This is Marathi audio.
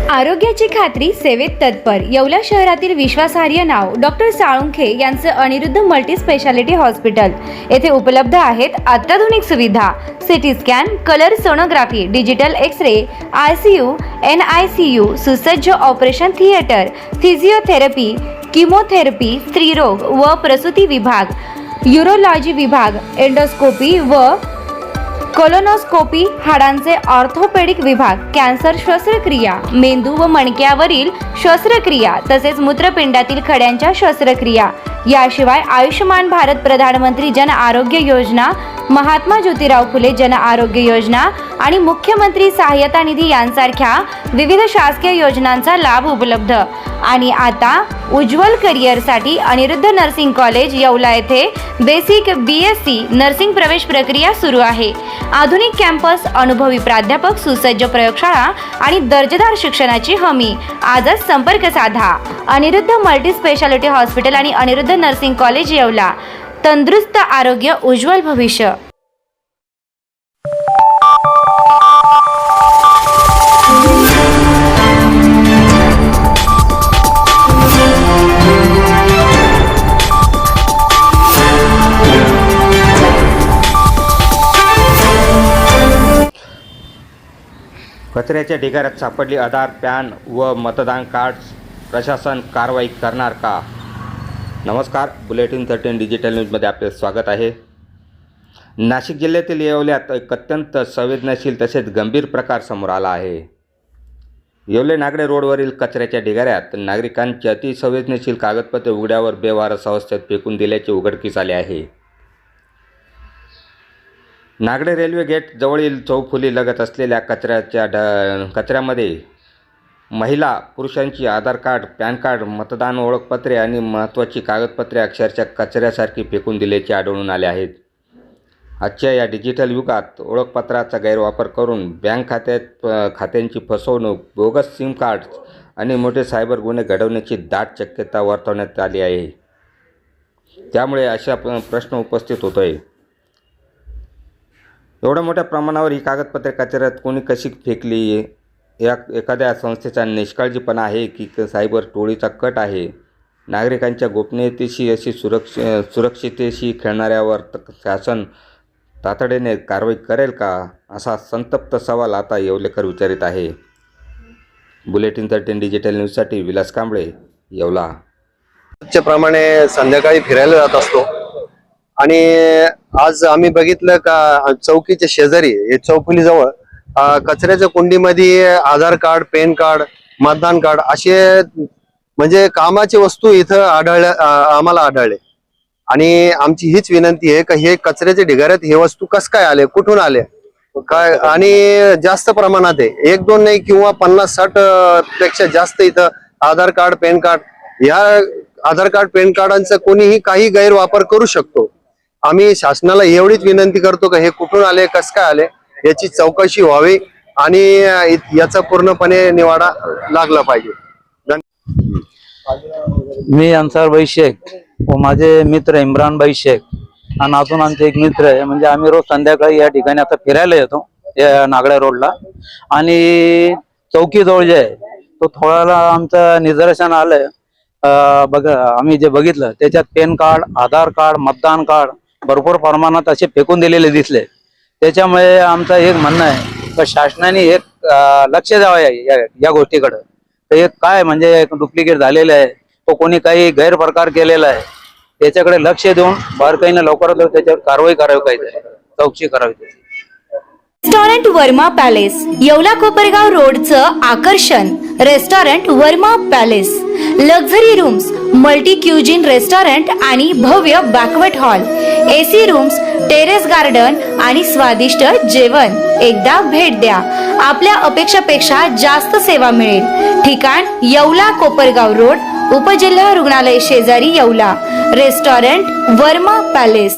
आरोग्याची खात्री सेवेत तत्पर येवला शहरातील विश्वासार्ह नाव डॉक्टर साळुंखे यांचं अनिरुद्ध मल्टी स्पेशालिटी हॉस्पिटल येथे उपलब्ध आहेत अत्याधुनिक सुविधा CT scan, colour sonography, digital X-ray, ICU, NICU, सुसज्ज ऑपरेशन थिएटर, फिजिओथेरपी, किमोथेरपी, स्त्रीरोग व प्रसूती विभाग, यूरोलॉजी विभाग, एंडोस्कोपी व कोलोनोस्कोपी, हाडांचे ऑर्थोपेडिक विभाग, कॅन्सर शस्त्रक्रिया, मेंदू व मणक्यावरील शस्त्रक्रिया तसेच मूत्रपिंडातील खड्यांच्या शस्त्रक्रिया, याशिवाय आयुष्यमान भारत प्रधानमंत्री जन आरोग्य योजना, महात्मा ज्योतिराव फुले जन आरोग्य योजना आणि मुख्यमंत्री सहायता निधी यांसारख्या विविध शासकीय योजनांचा लाभ उपलब्ध। आणि आता उज्ज्वल करिअरसाठी अनिरुद्ध नर्सिंग कॉलेज येवला येथे बेसिक BSc नर्सिंग प्रवेश प्रक्रिया सुरू आहे। आधुनिक कॅम्पस, अनुभवी प्राध्यापक, सुसज्ज प्रयोगशाळा आणि दर्जेदार शिक्षणाची हमी। आजच संपर्क साधा। अनिरुद्ध मल्टी स्पेशालिटी हॉस्पिटल आणि अनिरुद्ध नर्सिंग कॉलेज येवला। तंदुरुस्त आरोग्य, उज्ज्वल भविष्य। कचऱ्याच्या ढिगाऱ्यात सापडली आधार, पॅन व मतदान कार्ड, प्रशासन कारवाई करणार का? नमस्कार, बुलेटिन 13 डिजिटल न्यूजमध्ये आपले स्वागत आहे। नाशिक जिल्ह्यातील येवल्यात एक अत्यंत संवेदनशील तसेच गंभीर प्रकार समोर आला आहे। येवले नागडे रोडवरील कचऱ्याच्या ढिगाऱ्यात नागरिकांची अतिसंवेदनशील कागदपत्रे उघड्यावर बेवारस अवस्थेत फेकून दिल्याचे उघडकीस आले आहे। नागडे रेल्वे गेट जवळील चौफुली लगत असलेल्या कचऱ्यामध्ये महिला पुरुषांची आधार कार्ड, पॅन कार्ड, मतदान ओळखपत्रे आणि महत्त्वाची कागदपत्रे अक्षरशः कचऱ्यासारखी फेकून दिल्याचे आढळून आले आहेत। आजच्या या डिजिटल युगात ओळखपत्राचा गैरवापर करून बँक खात्यांची फसवणूक, बोगस सिम कार्ड्स आणि मोठे सायबर गुन्हे घडवण्याची दाट शक्यता वर्तवण्यात आली आहे। त्यामुळे अशा प्रश्न उपस्थित होतोय, एवढ्या मोठ्या प्रमाणावर ही कागदपत्रे कचऱ्यात कोणी कशी फेकली? या एखाद्या संस्थेचा निष्काळजीपणा आहे की सायबर टोळीचा कट आहे? नागरिकांच्या गोपनीयतेशी अशी सुरक्षिततेशी खेळणाऱ्यावर शासन तातडीने कारवाई करेल का, असा संतप्त सवाल आता येवलेकर विचारित आहे। बुलेटिन 13 डिजिटल न्यूजसाठी विलास कांबळे, येवला। प्रमाणे संध्याकाळी फिरायला जात असतो आणि आज आम्ही बघितलं का चौकीच्या शेजारी हे चौफुली जवळ कचऱ्याच्या कुंडीमध्ये आधार कार्ड, पॅन कार्ड, मतदान कार्ड असे म्हणजे कामाची वस्तू इथं आम्हाला आढळले। आणि आमची हीच विनंती आहे का हे कचऱ्याच्या ढिगाऱ्यात हे वस्तू कस काय आले, कुठून आले काय, आणि जास्त प्रमाणात आहे, 1-2 नाही किंवा 50-60 पेक्षा जास्त इथं आधार कार्ड, पॅन कार्ड, या आधार कार्ड, पॅन कार्डांचा कोणीही काही गैरवापर करू शकतो। आम्ही शासनाला एवढीच विनंती करतो का हे कुठून आले, कस काय आले याची चौकशी व्हावी आणि याचा पूर्णपणे निवाडा लागला पाहिजे। मी अन्सार भाई शेख व माझे मित्र इम्रान भाई शेख आणि अजून आमचे एक मित्र आहे। म्हणजे आम्ही रोज संध्याकाळी या ठिकाणी आता फिरायला येतो या नागड्या रोडला, आणि चौकीजवळ जे आहे तो थोडाला आमचं निदर्शन आलंय। बघा, आम्ही जे बघितलं त्याच्यात पॅन कार्ड, आधार कार्ड, मतदान कार्ड भरपूर प्रमाणात असे फेकून दिलेले दिसले। त्याच्यामुळे आमचं एक म्हणणं आहे की शासनाने एक लक्ष द्यावं या गोष्टीकडे। तर एक काय म्हणजे डुप्लिकेट झालेलं आहे, तो कोणी काही गैरप्रकार केलेला आहे त्याच्याकडे लक्ष देऊन बारकाईने लवकरात लवकर त्याच्यावर कारवाई करावी, काहीतरी चौकशी करावी। रेस्टॉरंट वर्मा पॅलेस, येवला कोपरगाव रोडचं आकर्षण। Restaurant Verma palace, luxury rooms, multi cuisine restaurant आणि भव्य banquet hall, AC rooms, terrace garden आणि स्वादिष्ट जेवण। एकदा भेट द्या, आपल्या अपेक्षापेक्षा जास्त सेवा मिळेल। ठिकाण येवला कोपरगाव रोड, उपजिल्हा रुग्णालय शेजारी येवला। Restaurant Verma palace.